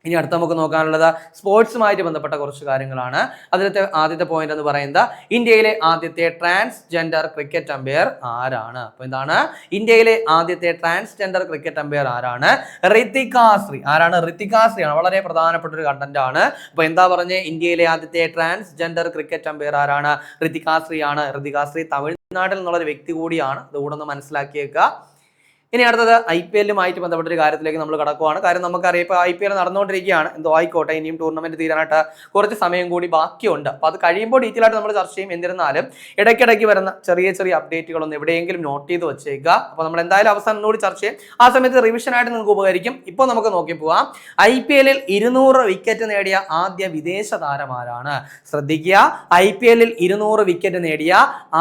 ഇനി അടുത്ത നമുക്ക് നോക്കാനുള്ളത് സ്പോർട്സുമായിട്ട് ബന്ധപ്പെട്ട കുറച്ച് കാര്യങ്ങളാണ്. അതിലത്തെ ആദ്യത്തെ പോയിന്റ് എന്ന് പറയുന്നത് ഇന്ത്യയിലെ ആദ്യത്തെ ട്രാൻസ്ജെൻഡർ ക്രിക്കറ്റ് അമ്പയർ ആരാണ്? അപ്പൊ എന്താണ്? ഇന്ത്യയിലെ ആദ്യത്തെ ട്രാൻസ്ജെൻഡർ ക്രിക്കറ്റ് അമ്പയർ ആരാണ്? ഋതിക ശ്രീ. ആരാണ്? ഋതിക ശ്രീ ആണ്. വളരെ പ്രധാനപ്പെട്ട ഒരു കണ്ടന്റ് ആണ്. അപ്പൊ എന്താ പറഞ്ഞേ? ഇന്ത്യയിലെ ആദ്യത്തെ ട്രാൻസ്ജെൻഡർ ക്രിക്കറ്റ് അമ്പയർ ആരാണ്? ഋതിക ശ്രീ ആണ്. ഋതിക ശ്രീ തമിഴ്നാട്ടിൽ നിന്നുള്ള ഒരു വ്യക്തി കൂടിയാണ്. അതുകൂടെ ഒന്ന് മനസ്സിലാക്കിയേക്കുക. ഇനി അടുത്തത് IPL-ലുമായിട്ട് ബന്ധപ്പെട്ട ഒരു കാര്യത്തിലേക്ക് നമ്മൾ കടക്കുവാണ്. കാര്യം നമുക്കറിയാം ഇപ്പോൾ IPL നടന്നുകൊണ്ടിരിക്കുകയാണ്. എന്തോ ആയിക്കോട്ടെ, ഇനിയും ടൂർണമെന്റ് തീരാനായിട്ട് കുറച്ച് സമയം കൂടി ബാക്കിയുണ്ട്. അപ്പോൾ അത് കഴിയുമ്പോൾ ഡീറ്റെയിൽ ആയിട്ട് നമ്മൾ ചർച്ച ചെയ്യും. എന്നിരുന്നാലും ഇടയ്ക്കിടയ്ക്ക് വരുന്ന ചെറിയ ചെറിയ അപ്ഡേറ്റുകളൊന്നും എവിടെയെങ്കിലും നോട്ട് ചെയ്ത് വെച്ചേക്കുക. അപ്പോൾ നമ്മൾ എന്തായാലും അവസാനം കൂടി ചർച്ച ചെയ്യും. ആ സമയത്ത് റിവിഷൻ ആയിട്ട് നിങ്ങൾക്ക് ഉപകരിക്കും. ഇപ്പോൾ നമുക്ക് നോക്കി പോവാം. IPL-ൽ 200 വിക്കറ്റ് നേടിയ ആദ്യ വിദേശ താരമാരാണ്? ശ്രദ്ധിക്കുക, IPL-ൽ 200 വിക്കറ്റ് നേടിയ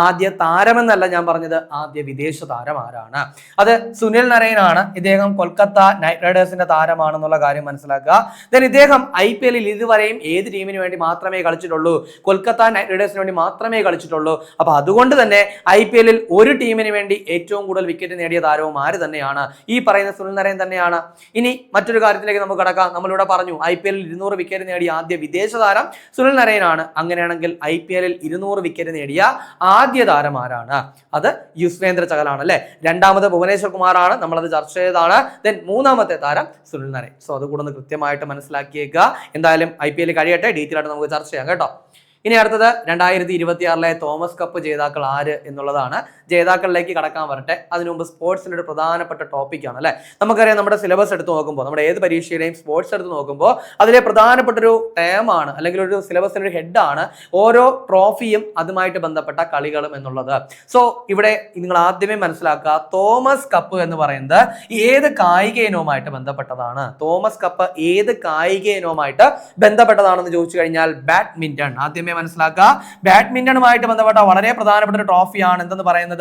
ആദ്യ താരമെന്നല്ല ഞാൻ പറഞ്ഞത്, ആദ്യ വിദേശ താരമാരാണ്? അത് സുനിൽ നരൈനാണ്. ഇദ്ദേഹം കൊൽക്കത്ത നൈറ്റ് റൈഡേഴ്സിന്റെ താരമാണെന്നുള്ള കാര്യം മനസ്സിലാക്കുക. ദെൻ ഇദ്ദേഹം IPL-ൽ ഇതുവരെയും ഏത് ടീമിന് വേണ്ടി മാത്രമേ കളിച്ചിട്ടുള്ളൂ? കൊൽക്കത്ത നൈറ്റ് റൈഡേഴ്സിന് വേണ്ടി മാത്രമേ കളിച്ചിട്ടുള്ളൂ. അപ്പൊ അതുകൊണ്ട് തന്നെ IPL-ൽ ഒരു ടീമിന് വേണ്ടി ഏറ്റവും കൂടുതൽ വിക്കറ്റ് നേടിയ താരവും ആര് തന്നെയാണ്? ഈ പറയുന്ന സുനിൽ നരൈൻ തന്നെയാണ്. ഇനി മറ്റൊരു കാര്യത്തിലേക്ക് നമുക്ക് കടക്കാം. നമ്മളിവിടെ പറഞ്ഞു IPL-ൽ 200 വിക്കറ്റ് നേടിയ ആദ്യ വിദേശ താരം സുനിൽ നരൈനാണ്. അങ്ങനെയാണെങ്കിൽ IPL-ൽ 200 വിക്കറ്റ് നേടിയ ആദ്യ താരം ആരാണ്? അത് യുസ്വേന്ദ്ര ചഹലാണ് അല്ലെ. രണ്ടാമത് ഭുവനേശ്വർ കുമാറാണ്, നമ്മളത് ചർച്ച ചെയ്തതാണ്. ദെൻ മൂന്നാമത്തെ താരം സുനിൽ നരൈൻ. സോ അത് കൂടെ ഒന്ന് കൃത്യമായിട്ട് മനസ്സിലാക്കിയേക്കുക. എന്തായാലും IPL കഴിയട്ടെ, ഡീറ്റെയിൽ ആയിട്ട് നമുക്ക് ചർച്ച ചെയ്യാം കേട്ടോ. ഇനി അടുത്തത് 2026-ലെ തോമസ് കപ്പ് ജേതാക്കൾ ആര് എന്നുള്ളതാണ്. ജേതാക്കളിലേക്ക് കടക്കാൻ വരട്ടെ. അതിനു മുമ്പ് സ്പോർട്സിന്റെ ഒരു പ്രധാനപ്പെട്ട ടോപ്പിക്കാണ് അല്ലെ. നമുക്കറിയാം, നമ്മുടെ സിലബസ് എടുത്ത് നോക്കുമ്പോൾ, നമ്മുടെ ഏത് പരീക്ഷയുടെയും സ്പോർട്സ് എടുത്ത് നോക്കുമ്പോൾ അതിലെ പ്രധാനപ്പെട്ട ഒരു ടേമാണ് അല്ലെങ്കിൽ ഒരു സിലബസിന്റെ ഒരു ഹെഡാണ് ഓരോ ട്രോഫിയും അതുമായിട്ട് ബന്ധപ്പെട്ട കളികളും എന്നുള്ളത്. സോ ഇവിടെ നിങ്ങൾ ആദ്യമേ മനസ്സിലാക്കുക, തോമസ് കപ്പ് എന്ന് പറയുന്നത് ഏത് കായിക ഇനവുമായിട്ട് ബന്ധപ്പെട്ടതാണ്? തോമസ് കപ്പ് ഏത് കായിക ഇനവുമായിട്ട് ബന്ധപ്പെട്ടതാണെന്ന് ചോദിച്ചു കഴിഞ്ഞാൽ ബാഡ്മിന്റൺ. ആദ്യമേ മനസ്സിലാക്കുക, ബാഡ്മിന്റണുമായിട്ട് ബന്ധപ്പെട്ട വളരെ പ്രധാനപ്പെട്ട ഒരു ട്രോഫിയാണ് എന്തെന്ന് പറയുന്നത്,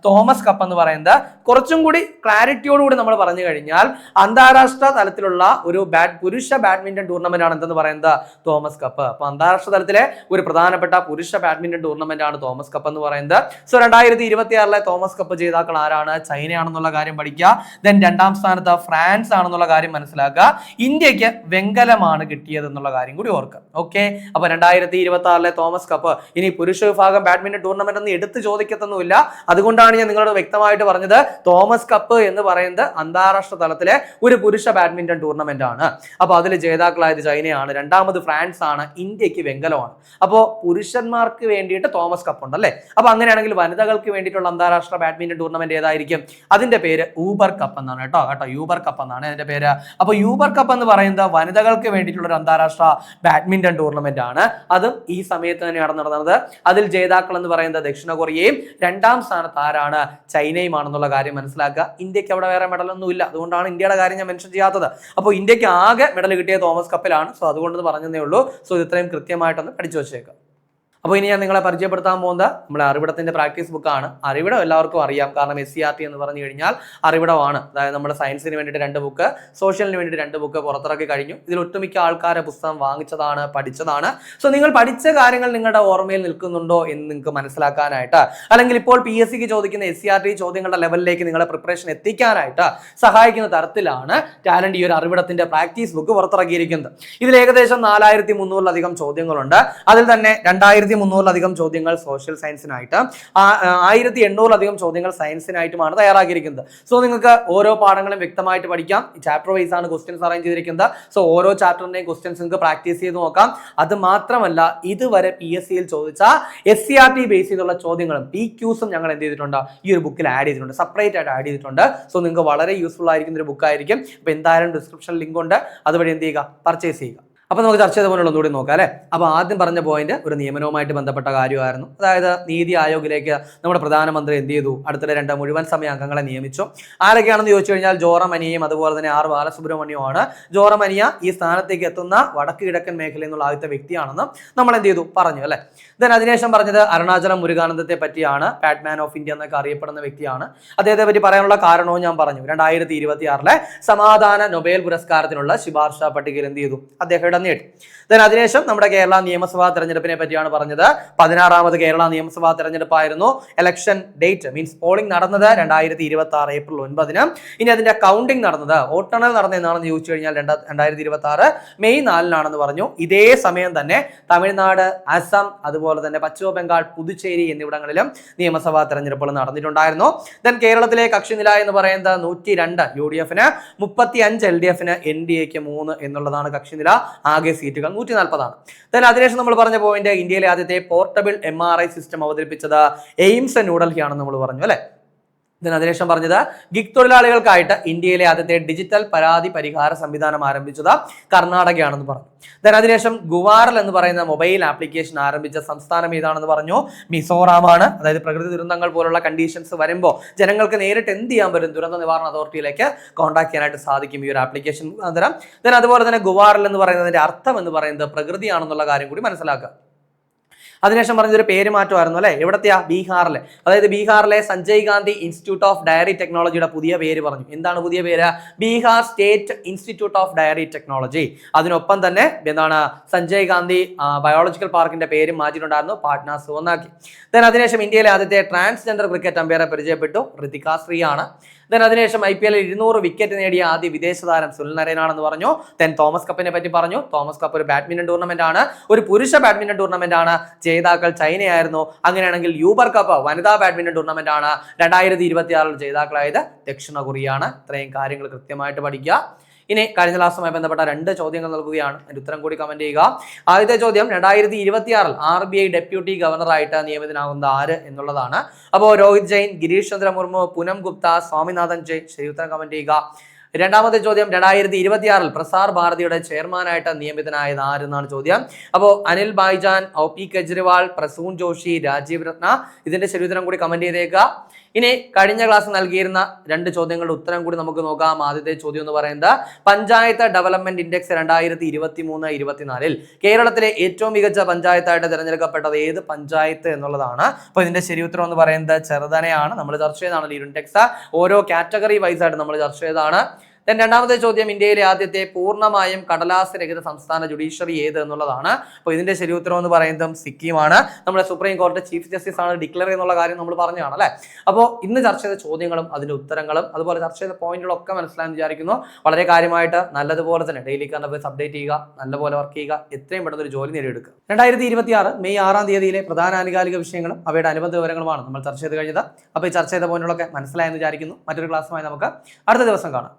തോമസ് കപ്പ് എന്ന് പറയുന്നത്. കുറച്ചും കൂടി ക്ലാരിറ്റിയോടുകൂടി നമ്മൾ പറഞ്ഞു കഴിഞ്ഞാൽ അന്താരാഷ്ട്ര തലത്തിലുള്ള ഒരു പുരുഷ ബാഡ്മിന്റൺ ടൂർണമെന്റ് ആണ് എന്തെന്ന് പറയുന്നത്, തോമസ് കപ്പ്. അപ്പൊ അന്താരാഷ്ട്ര തലത്തിലെ ഒരു പ്രധാനപ്പെട്ട പുരുഷ ബാഡ്മിന്റൺ ടൂർണമെന്റ് ആണ് തോമസ് കപ്പ് എന്ന് പറയുന്നത്. സോ 2026-ലെ തോമസ് കപ്പ് ജേതാക്കൾ ആരാണ്? ചൈനയാണെന്നുള്ള കാര്യം പഠിക്കുക. ദെൻ രണ്ടാം സ്ഥാനത്ത് ഫ്രാൻസ് ആണെന്നുള്ള കാര്യം മനസ്സിലാക്കുക. ഇന്ത്യക്ക് വെങ്കലമാണ് കിട്ടിയത് എന്നുള്ള കാര്യം കൂടി ഓർക്കുക. ഓക്കെ, അപ്പൊ 2026-ലെ തോമസ് കപ്പ് ഇനി പുരുഷ വിഭാഗം ബാഡ്മിന്റൺ ടൂർണമെന്റ് ഒന്നും എടുത്ത് ചോദിക്കത്തൊന്നുമില്ല. അതുകൊണ്ടാണ് ഞാൻ നിങ്ങളോട് വ്യക്തമായിട്ട് പറഞ്ഞത്, തോമസ് കപ്പ് എന്ന് പറയുന്നത് അന്താരാഷ്ട്ര തലത്തിലെ ഒരു പുരുഷ ബാഡ്മിന്റൺ ടൂർണമെന്റ് ആണ്. അപ്പൊ അതിൽ ജേതാക്കളായത് ചൈനയാണ്, രണ്ടാമത് ഫ്രാൻസ് ആണ്, ഇന്ത്യക്ക് വെങ്കലമാണ്. അപ്പോൾ പുരുഷന്മാർക്ക് വേണ്ടിയിട്ട് തോമസ് കപ്പ് ഉണ്ട് അല്ലെ. അപ്പൊ അങ്ങനെയാണെങ്കിൽ വനിതകൾക്ക് വേണ്ടിയിട്ടുള്ള അന്താരാഷ്ട്ര ബാഡ്മിന്റൺ ടൂർണമെന്റ് ഏതായിരിക്കും? അതിന്റെ പേര് ഊബർ കപ്പ് എന്നാണ് കേട്ടോ. യൂബർ കപ്പ് എന്നാണ് അതിന്റെ പേര്. അപ്പൊ യൂബർ കപ്പ് എന്ന് പറയുന്നത് വനിതകൾക്ക് വേണ്ടിയിട്ടുള്ള ഒരു അന്താരാഷ്ട്ര ബാഡ്മിന്റൺ ടൂർണമെന്റ് ആണ്. അതും ഈ സമയത്ത് തന്നെയാണ് നടന്നത്. അതിൽ ജേതാക്കൾ എന്ന് പറയുന്നത് ദക്ഷിണ കൊറിയയും രണ്ടാം സ്ഥാനത്ത് ആരാണ്? ചൈനയുമാണെന്നുള്ള കാര്യം മനസ്സിലാക്കുക. ഇന്ത്യക്ക് അവിടെ വേറെ മെഡലൊന്നും ഇല്ല, അതുകൊണ്ടാണ് ഇന്ത്യയുടെ കാര്യം ഞാൻ മെൻഷൻ ചെയ്യാത്തത്. അപ്പോൾ ഇന്ത്യക്ക് ആകെ മെഡൽ കിട്ടിയ തോമസ് കപ്പിലാണ്. സോ അതുകൊണ്ട് പറഞ്ഞതേ ഉള്ളൂ. സോ ഇത് ഇത്രയും കൃത്യമായിട്ടൊന്ന് പഠിച്ചു വെച്ചേക്കാം. അപ്പോൾ ഇനി ഞാൻ നിങ്ങളെ പരിചയപ്പെടുത്താൻ പോകുന്നത് നമ്മുടെ അറിവിടത്തിന്റെ പ്രാക്ടീസ് ബുക്കാണ്. അറിവിടം എല്ലാവർക്കും അറിയാം, കാരണം SCERT എന്ന് പറഞ്ഞു കഴിഞ്ഞാൽ അറിവിടമാണ്. അതായത് നമ്മുടെ സയൻസിന് വേണ്ടിയിട്ട് 2 ബുക്ക്, സോഷ്യലിന് വേണ്ടിയിട്ട് 2 ബുക്ക് പുറത്തിറക്കി കഴിഞ്ഞു. ഇതിൽ ഒട്ടുമിക്ക ആൾക്കാരെ പുസ്തകം വാങ്ങിച്ചതാണ്, പഠിച്ചതാണ്. സോ നിങ്ങൾ പഠിച്ച കാര്യങ്ങൾ നിങ്ങളുടെ ഓർമ്മയിൽ നിൽക്കുന്നുണ്ടോ എന്ന് നിങ്ങൾക്ക് മനസ്സിലാക്കാനായിട്ട്, അല്ലെങ്കിൽ ഇപ്പോൾ PSCക്ക് ചോദിക്കുന്ന SCERT ചോദ്യങ്ങളുടെ ലെവലിലേക്ക് നിങ്ങളെ പ്രിപ്പറേഷൻ എത്തിക്കാനായിട്ട് സഹായിക്കുന്ന തരത്തിലാണ് ടാലന്റ് ഈ ഒരു അറിവിടത്തിന്റെ പ്രാക്ടീസ് ബുക്ക് പുറത്തിറക്കിയിരിക്കുന്നത്. ഇതിൽ ഏകദേശം 4300-ലധികം ചോദ്യങ്ങളുണ്ട്. അതിൽ തന്നെ 2300-ലധികം ചോദ്യങ്ങൾ സോഷ്യൽ സയൻസിനായിട്ട്, 1800-ലധികം ചോദ്യങ്ങൾ സയൻസിനായിട്ടുമാണ് തയ്യാറാക്കിയിരിക്കുന്നത്. സോ നിങ്ങൾക്ക് ഓരോ പാഠങ്ങളും വ്യക്തമായിട്ട് പഠിക്കാം. ചാപ്റ്റർ വൈസ് ആണ് ക്വസ്റ്റ്യൻസ് അറേഞ്ച് ചെയ്തിരിക്കുന്നത്. സോ ഓരോ ചാപ്റ്ററിന്റെയും ക്വസ്റ്റ്യൻസ് നിങ്ങൾക്ക് പ്രാക്ടീസ് ചെയ്ത് നോക്കാം. അത് മാത്രമല്ല, ഇതുവരെ PSCയിൽ ചോദിച്ച SCERT ബേസ് ചെയ്തുള്ള ചോദ്യങ്ങളും PQസും ഞങ്ങൾ എന്ത് ചെയ്തിട്ടുണ്ട്, ഈ ഒരു ബുക്കിൽ ആഡ് ചെയ്തിട്ടുണ്ട്, സെപ്പറേറ്റ് ആയിട്ട് ആഡ് ചെയ്തിട്ടുണ്ട്. സോ നിങ്ങൾക്ക് വളരെ യൂസ്ഫുൾ ആയിരിക്കുന്ന ഒരു ബുക്കായിരിക്കും. അപ്പൊ എന്തായാലും ഡിസ്ക്രിപ്ഷൻ ലിങ്ക് ഉണ്ട്, അതുവഴി എന്ത് ചെയ്യുക, പർച്ചേസ് ചെയ്യുക. അപ്പൊ നമുക്ക് ചർച്ച ചെയ്ത പോലുള്ള ഒന്നുകൂടി നോക്കാം അല്ലെ. അപ്പൊ ആദ്യം പറഞ്ഞ പോയിന്റ് ഒരു നിയമനവുമായിട്ട് ബന്ധപ്പെട്ട കാര്യമായിരുന്നു. അതായത് നീതി ആയോഗിലേക്ക് നമ്മുടെ പ്രധാനമന്ത്രി എന്ത് ചെയ്തു, അടുത്തിടെ 2 മുഴുവൻ സമയ അംഗങ്ങളെ നിയമിച്ചു. ആരൊക്കെയാണെന്ന് ചോദിച്ചു കഴിഞ്ഞാൽ ജോറം അനിയയും അതുപോലെ തന്നെ R ബാലസുബ്രഹ്മണ്യവുമാണ്. ജോറം അനിയ ഈ സ്ഥാനത്തേക്ക് എത്തുന്ന വടക്ക് കിഴക്കൻ മേഖലയിൽ നിന്നുള്ള ആദ്യത്തെ വ്യക്തിയാണെന്ന് നമ്മൾ എന്ത് ചെയ്തു, പറഞ്ഞു അല്ലെ. ദെൻ അതിനുശേഷം പറഞ്ഞത് അരുണാചലം മുരുകാനന്ദത്തെ പറ്റിയാണ്. പാറ്റ്മാൻ ഓഫ് ഇന്ത്യ എന്നൊക്കെ അറിയപ്പെടുന്ന വ്യക്തിയാണ്. അദ്ദേഹത്തെ പറ്റി പറയാനുള്ള കാരണവും ഞാൻ പറഞ്ഞു. 2026-ലെ സമാധാന നൊബേൽ പുരസ്കാരത്തിനുള്ള ശുപാർശ പട്ടികയിൽ എന്ത് ചെയ്തു, അദ്ദേഹം ഇടം നേടി. ദെൻ അതിനുശേഷം നമ്മുടെ കേരള നിയമസഭാ തെരഞ്ഞെടുപ്പിനെ പറ്റിയാണ് പറഞ്ഞത്. 16ാമത് കേരള നിയമസഭാ തെരഞ്ഞെടുപ്പായിരുന്നു. ഇലക്ഷൻ ഡേറ്റ് മീൻസ് പോളിംഗ് നടന്നത് 2026 ഏപ്രിൽ 9-ന്. ഇനി അതിന്റെ കൗണ്ടിംഗ് നടന്നത്, വോട്ടെണ്ണൽ നടന്നത് എന്നാണെന്ന് ചോദിച്ചു കഴിഞ്ഞാൽ 2026 മെയ് 4-നാണെന്ന് പറഞ്ഞു. ഇതേ സമയം തന്നെ തമിഴ്നാട്, അസം, അതുപോലെ തന്നെ പശ്ചിമ ബംഗാൾ, പുതുച്ചേരി എന്നിവിടങ്ങളിലും നിയമസഭാ തെരഞ്ഞെടുപ്പുകൾ നടന്നിട്ടുണ്ടായിരുന്നു. ദെൻ കേരളത്തിലെ കക്ഷിനില എന്ന് പറയുന്നത് 102 UDF-ന്, 35 LDF-ന്, NDA-ക്ക് 3 എന്നുള്ളതാണ് കക്ഷിനില. ആകെ സീറ്റുകൾ 140-ആണ്. ദെൻ അതിനുശേഷം നമ്മൾ പറഞ്ഞ പോയിന്റ്, ഇന്ത്യയിലെ ആദ്യത്തെ പോർട്ടബിൾ MRI സിസ്റ്റം അവതരിപ്പിച്ചത് എയിംസ് ന്യൂഡൽഹി ആണെന്ന് നമ്മൾ പറഞ്ഞു അല്ലെ. അതിനുശേഷം പറഞ്ഞത് ഗിഗ് തൊഴിലാളികൾക്കായിട്ട് ഇന്ത്യയിലെ ആദ്യത്തെ ഡിജിറ്റൽ പരാതി പരിഹാര സംവിധാനം ആരംഭിച്ചത് കർണാടകയാണെന്ന് പറഞ്ഞു. അതിനുശേഷം ഗുവാറൽ എന്ന് പറയുന്ന മൊബൈൽ ആപ്ലിക്കേഷൻ ആരംഭിച്ച സംസ്ഥാനം ഏതാണെന്ന് പറഞ്ഞു? മിസോറാമാണ്. അതായത് പ്രകൃതി ദുരന്തങ്ങൾ പോലുള്ള കണ്ടീഷൻസ് വരുമ്പോൾ ജനങ്ങൾക്ക് നേരിട്ട് എന്ത് ചെയ്യാൻ പറ്റും? ദുരന്ത നിവാരണ അതോറിറ്റിയിലേക്ക് കോൺടാക്ട് ചെയ്യാനായിട്ട് സാധിക്കും ഈ ഒരു ആപ്ലിക്കേഷൻ മുഖാന്തരം. അതുപോലെ തന്നെ ഗുവാറൽ എന്ന് പറയുന്നതിന്റെ അർത്ഥം എന്ന് പറയുന്നത് പ്രകൃതിയാണെന്നുള്ള കാര്യം കൂടി മനസ്സിലാക്കുക. അതിനുശേഷം പറഞ്ഞൊരു പേര് മാറ്റമായിരുന്നു അല്ലെ, എവിടത്തെയാ? ബീഹാറിലെ. അതായത് ബീഹാറിലെ Sanjay Gandhi institute of dairy ടെക്നോളജിയുടെ പുതിയ പേര് പറഞ്ഞു. എന്താണ് പുതിയ പേര്? Bihar state institute of dairy technology. അതിനൊപ്പം തന്നെ എന്താണ് സഞ്ജയ് ഗാന്ധി ബയോളജിക്കൽ പാർക്കിന്റെ പേര് മാറ്റിയിട്ടുണ്ടായിരുന്നു, പാട്ന സുവന്നാക്കി. അതിനുശേഷം ഇന്ത്യയിലെ ആദ്യത്തെ ട്രാൻസ്ജെൻഡർ ക്രിക്കറ്റ് അമ്പയറെ പരിചയപ്പെട്ടു, ഋതിക ശ്രീ ആണ്. അതിനുശേഷം IPL 200 വിക്കറ്റ് നേടിയ ആദ്യ വിദേശ താരം സുനിൽ നരേനാണെന്ന് പറഞ്ഞു. തോമസ് കപ്പിനെ പറ്റി പറഞ്ഞു. തോമസ് കപ്പ് ഒരു ബാഡ്മിന്റൺ ടൂർണമെന്റ് ആണ്, ഒരു പുരുഷ ബാഡ്മിന്റൺ ടൂർണമെന്റ് ആണ്. ജേതാക്കൾ ചൈനയായിരുന്നു. അങ്ങനെയാണെങ്കിൽ യൂബർ കപ്പ് വനിതാ ബാഡ്മിന്റൺ ടൂർണമെന്റ് ആണ്. 2026 ജേതാക്കളായത് ദക്ഷിണ കൊറിയയാണ്. ഇത്രയും കാര്യങ്ങൾ കൃത്യമായിട്ട് പഠിക്കുക. ഇനി കഴിഞ്ഞ ക്ലാസ്സുമായി ബന്ധപ്പെട്ട 2 ചോദ്യങ്ങൾ നൽകുകയാണ്, അതിന്റെ ഉത്തരം കൂടി കമന്റ് ചെയ്യുക. ആദ്യത്തെ ചോദ്യം 2026 RBI ഡെപ്യൂട്ടി ഗവർണറായിട്ട് നിയമിതനാകുന്ന ആര് എന്നുള്ളതാണ്. അപ്പോൾ രോഹിത് ജെയിൻ, ഗിരീഷ് ചന്ദ്ര മുർമു, പൂനം ഗുപ്ത, സ്വാമിനാഥൻ ജെയിൻ. ശരി ഉത്തരം കമന്റ് ചെയ്യുക. രണ്ടാമത്തെ ചോദ്യം 2026 പ്രസാർ ഭാരതിയുടെ ചെയർമാനായിട്ട് നിയമിതനായത് ആരെന്നാണ് ചോദ്യം. അപ്പോൾ അനിൽ ബൈജാൻ, OP കെജ്രിവാൾ, പ്രസൂൺ ജോഷി, രാജീവ് രത്ന. ഇതിന്റെ ശരി ഉത്തരം കൂടി കമന്റ് ചെയ്തേക്കുക. ഇനി കഴിഞ്ഞ ക്ലാസ് നൽകിയിരുന്ന 2 ചോദ്യങ്ങളുടെ ഉത്തരം കൂടി നമുക്ക് നോക്കാം. ആദ്യത്തെ ചോദ്യം എന്ന് പറയുന്നത് പഞ്ചായത്ത് ഡെവലപ്മെന്റ് ഇൻഡെക്സ് 2023-24 കേരളത്തിലെ ഏറ്റവും മികച്ച പഞ്ചായത്തായിട്ട് തിരഞ്ഞെടുക്കപ്പെട്ടത് ഏത് പഞ്ചായത്ത് എന്നുള്ളതാണ്. അപ്പോൾ ഇതിന്റെ ശരി ഉത്തരം എന്ന് പറയുന്നത് ചെറുതനയാണ്. നമ്മൾ ചർച്ച ചെയ്തതാണ് ഈ ഇൻഡെക്സ്, ഓരോ കാറ്റഗറി വൈസ് ആയിട്ട് നമ്മൾ ചർച്ച ചെയ്തതാണ്. രണ്ടാമത്തെ ചോദ്യം ഇന്ത്യയിലെ ആദ്യത്തെ പൂർണ്ണമായും കടലാസ് രഹിത സംസ്ഥാന ജുഡീഷ്യറി ഏത് എന്നുള്ളതാണ്. അപ്പോൾ ഇതിന്റെ ശരി ഉത്തരം എന്ന് പറയുന്നത് സിക്കിമാണ്. നമ്മുടെ സുപ്രീം കോടതി ചീഫ് ജസ്റ്റിസ് ആണ് ഡിക്ലെയർ എന്നുള്ള കാര്യം നമ്മൾ പറഞ്ഞതാണ് അല്ലെ. അപ്പോൾ ഇന്ന് ചർച്ച ചെയ്ത ചോദ്യങ്ങളും അതിന്റെ ഉത്തരങ്ങളും അതുപോലെ ചർച്ച ചെയ്ത പോയിന്റുകളൊക്കെ മനസ്സിലായെന്ന് വിചാരിക്കുന്നു. വളരെ കാര്യമായിട്ട് നല്ലതുപോലെ തന്നെ ഡെയിലി കറണ്ട് അഫയേഴ്സ് അപ്ഡേറ്റ് ചെയ്യുക, നല്ലപോലെ വർക്ക് ചെയ്യുക, എത്രയും പെട്ടെന്ന് ഒരു ജോലി നേടിയെടുക്കുക. 2026 മെയ് 6 തീയതിയിലെ പ്രധാന ആനുകാലിക വിഷയങ്ങളും അവയുടെ അനുബന്ധ വിവരങ്ങളുമാണ് നമ്മൾ ചർച്ച ചെയ്ത് കഴിഞ്ഞത്. അപ്പോൾ ഈ ചർച്ച ചെയ്ത പോയിന്റുകളൊക്കെ മനസ്സിലായെന്ന് വിചാരിക്കുന്നു. മറ്റൊരു ക്ലാസ്സുമായി നമുക്ക് അടുത്ത ദിവസം കാണാം.